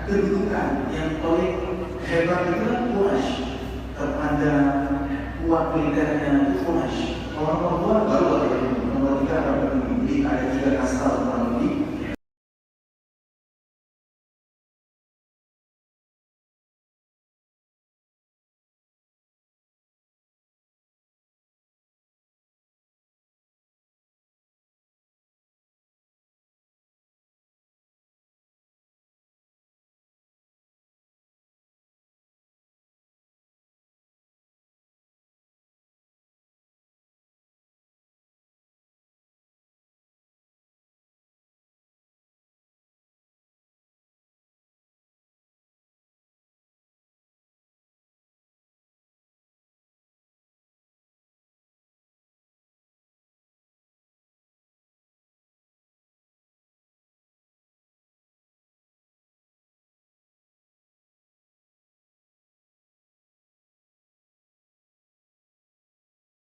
kedudukan yang paling hebat itu kan Quraisy. Kepada kuat militernya itu Quraisy. Orang nomor 2 baru ada yang nomor 3 ada begini. Jadi ada 3 kasta orang ini.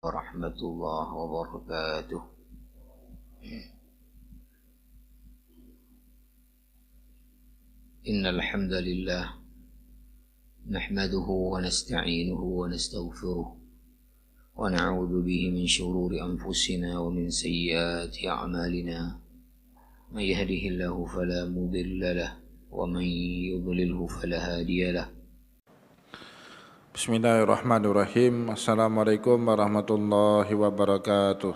Warahmatullahi wabarakatuh. Innal hamdalillah nahmaduhu wa nasta'inuhu wa nastaghfiruh wa na'udzu bihi min shururi anfusina wa min sayyiati a'malina. May yahdihillahu fala mudilla lahu wa man yudlilhu fala hadiya lahu. Bismillahirrahmanirrahim. Assalamualaikum warahmatullahi wabarakatuh.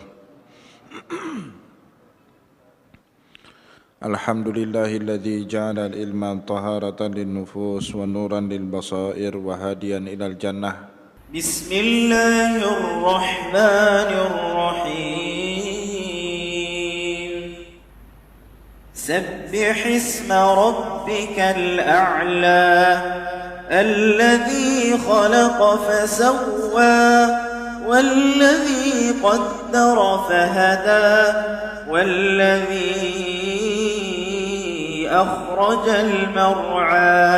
Alhamdulillahilladzi ja'ala al-ilma taharatan lin-nufus wa nuran lil-basair wa hadiyan ilal jannah. Bismillahirrahmanirrahim. Sabbih isma rabbikal a'la الذي خلق فسوى والذي قدر فهدى والذي أخرج المرعى